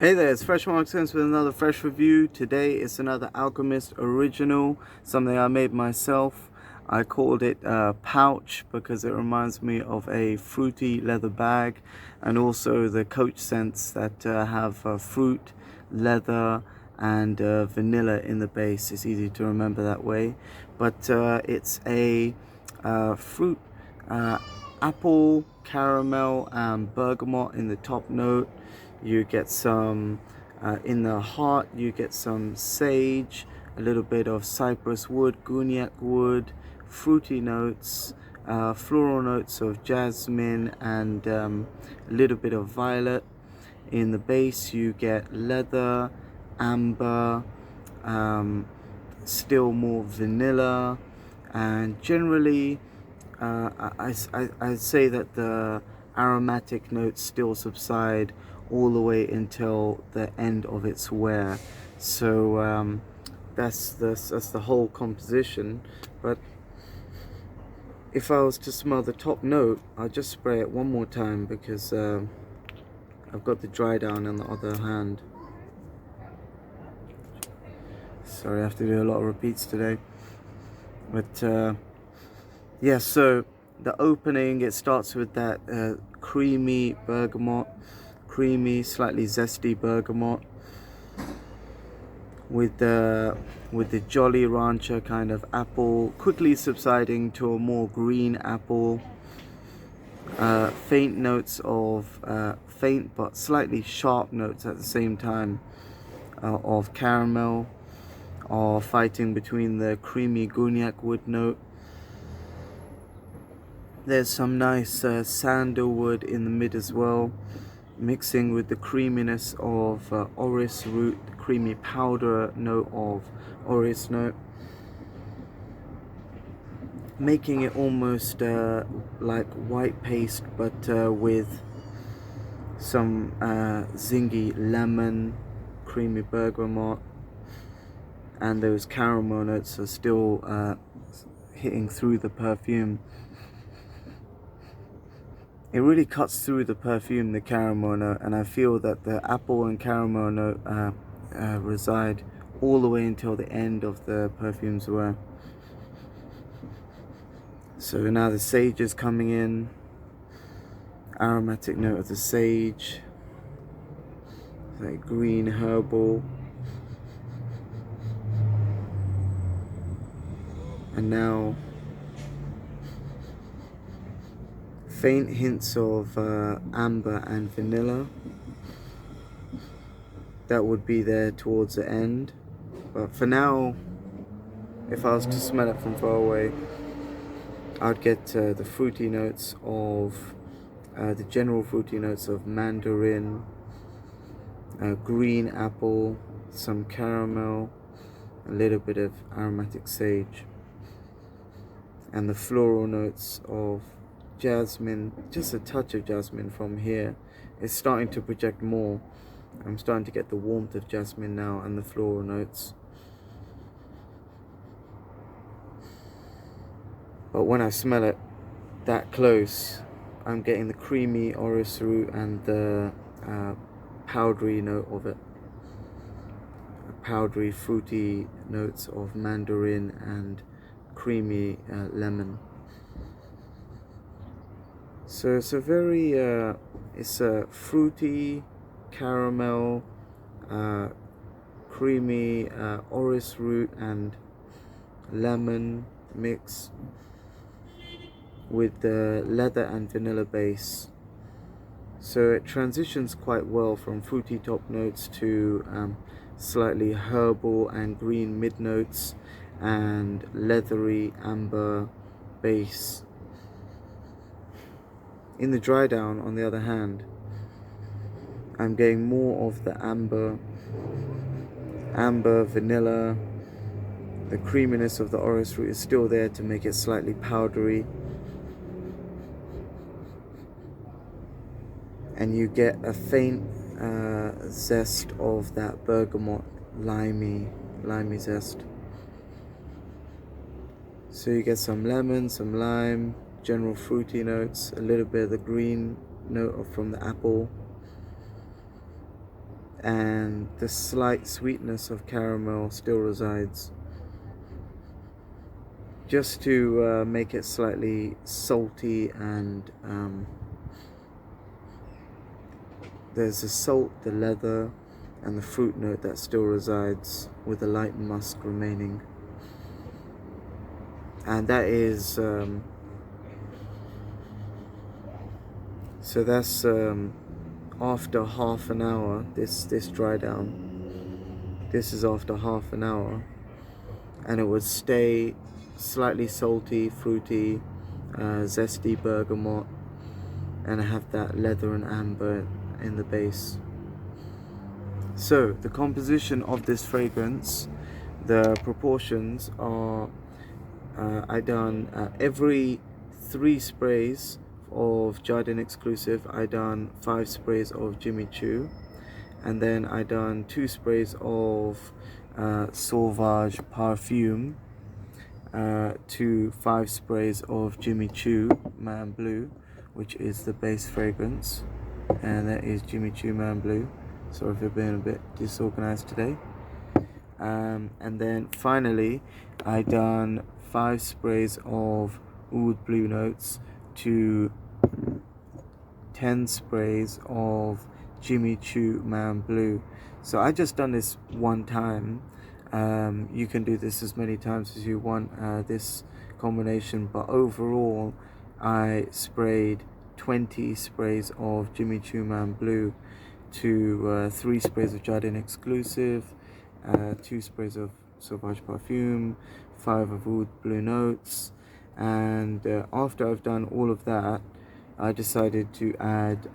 Hey there, it's Fresh Mark Sense with another fresh review. Today it's another Alchemist original, something I made myself. I called it Pouch because it reminds me of a fruity leather bag, and also the coach scents that have fruit, leather, and vanilla in the base. It's easy to remember that way. But it's a fruit, uh, apple, caramel, and bergamot in the top note. You get some in the heart, you get some sage, a little bit of cypress wood, gunyak wood, fruity notes, floral notes of jasmine, and a little bit of violet. In the base you get leather, amber, um, still more vanilla, and generally I'd say that the aromatic notes still subside all the way until the end of its wear. So that's the whole composition. But if I was to smell the top note, I'll just spray it one more time because I've got the dry down on the other hand. Sorry, I have to do a lot of repeats today. But yeah, so the opening, it starts with that creamy bergamot, creamy, slightly zesty bergamot, with the Jolly Rancher kind of apple, quickly subsiding to a more green apple. Faint notes of faint but slightly sharp notes at the same time of caramel, or fighting between the creamy gunyak wood note. There's some nice sandalwood in the mid as well, mixing with the creaminess of orris root, the creamy powder note of orris note, making it almost like white paste, but with some zingy lemon, creamy bergamot, and those caramel notes are still hitting through the perfume. It really cuts through the perfume, the caramel note, and I feel that the apple and caramel note reside all the way until the end of the perfume's wear. So now the sage is coming in, aromatic note of the sage, like green herbal, and now faint hints of amber and vanilla. That would be there towards the end, but for now, if I was to smell it from far away, I'd get the fruity notes of the general fruity notes of mandarin, green apple, some caramel, a little bit of aromatic sage, and the floral notes of jasmine, just a touch of jasmine from here. It's starting to project more. I'm starting to get the warmth of jasmine now and the floral notes. But when I smell it that close, I'm getting the creamy orris root and the powdery note of it. Powdery, fruity notes of mandarin and creamy lemon. So it's a very, it's a fruity, caramel, creamy orris root and lemon mix with the leather and vanilla base. So it transitions quite well from fruity top notes to slightly herbal and green mid notes and leathery amber base. In the dry down, on the other hand, I'm getting more of the amber, vanilla. The creaminess of the orris root is still there to make it slightly powdery. And you get a faint zest of that bergamot, limey zest. So you get some lemon, some lime, general fruity notes, a little bit of the green note from the apple, and the slight sweetness of caramel still resides, just to make it slightly salty, and there's the salt, the leather, and the fruit note that still resides, with a light musk remaining. And that is so that's after half an hour. This dry down, this is after half an hour, and it would stay slightly salty, fruity, zesty bergamot, and have that leather and amber in the base. So the composition of this fragrance, the proportions are, I done every 3 sprays of Jardin Exclusive, I done 5 sprays of Jimmy Choo, and then I done 2 sprays of Sauvage Parfum, to 5 sprays of Jimmy Choo Man Blue, which is the base fragrance, and that is Jimmy Choo Man Blue. Sorry for being a bit disorganized today. And then finally I done 5 sprays of Oud Blue Notes to 10 sprays of Jimmy Choo Man Blue. So I just done this one time. You can do this as many times as you want, this combination, but overall I sprayed 20 sprays of Jimmy Choo Man Blue to 3 sprays of Jardin Exclusive, 2 sprays of Sauvage Parfum, 5 of Oud Blue Notes, and after I've done all of that, I decided to add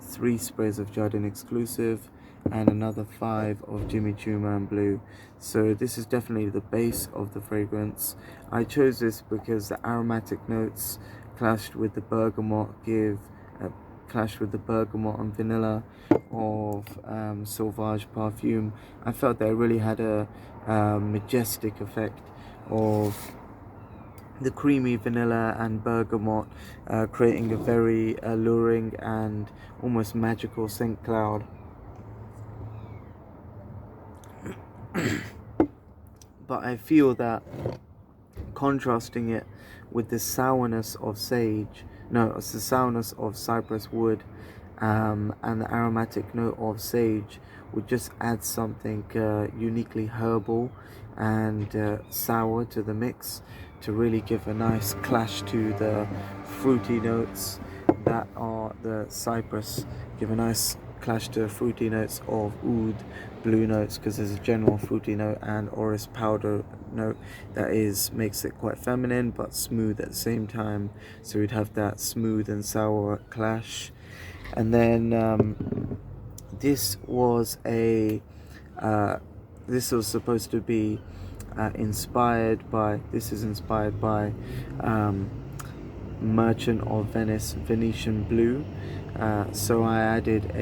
3 sprays of Jardin Exclusive and another 5 of Jimmy Choo Man Blue. So this is definitely the base of the fragrance. I chose this because the aromatic notes clashed with the bergamot and vanilla of Sauvage Parfum. I felt that it really had a majestic effect of the creamy vanilla and bergamot, creating a very alluring and almost magical scent cloud. But I feel that contrasting it with the sourness of it's the sourness of cypress wood, and the aromatic note of sage would just add something uniquely herbal and sour to the mix, to really give a nice clash to the fruity notes that are the cypress, give a nice clash to the fruity notes of Oud Blue Notes, because there's a general fruity note and orris powder note that makes it quite feminine but smooth at the same time, so we'd have that smooth and sour clash. And then this was supposed to be inspired by Merchant of Venice Venetian Blue. So I added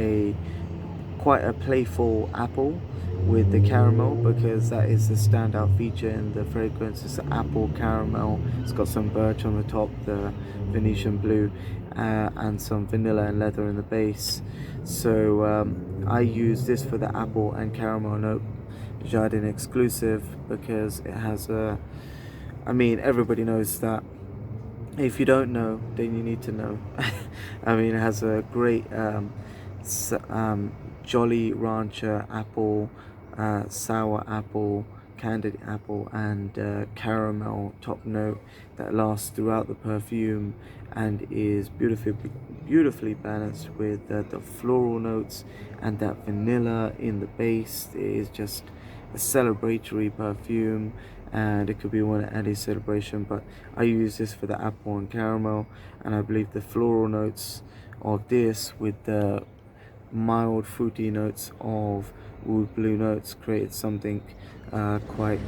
quite a playful apple with the caramel, because that is the standout feature in the fragrance. It's the apple caramel. It's got some birch on the top, the Venetian Blue, and some vanilla and leather in the base. So I use this for the apple and caramel note, Jardin Exclusive, because it has everybody knows that. If you don't know, then you need to know. It has a great Jolly Rancher apple, sour apple, candied apple, and caramel top note that lasts throughout the perfume, and is beautifully balanced with the floral notes and that vanilla in the base. It is just a celebratory perfume, and it could be one at any celebration, but I use this for the apple and caramel, and I believe the floral notes of this with the mild fruity notes of Oud Blue Notes created something quite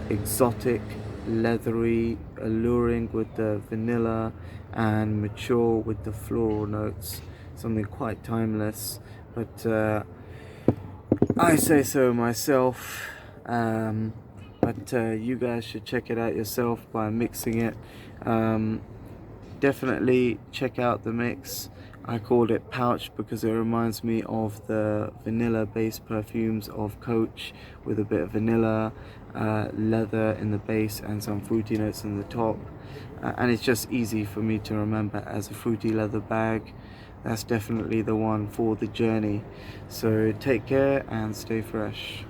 exotic, leathery, alluring with the vanilla, and mature with the floral notes, something quite timeless. But I say so myself, but you guys should check it out yourself by mixing it. Definitely check out the mix. I called it Pouch because it reminds me of the vanilla based perfumes of Coach, with a bit of vanilla, leather in the base and some fruity notes in the top. And it's just easy for me to remember as a fruity leather bag. That's definitely the one for the journey. So take care and stay fresh.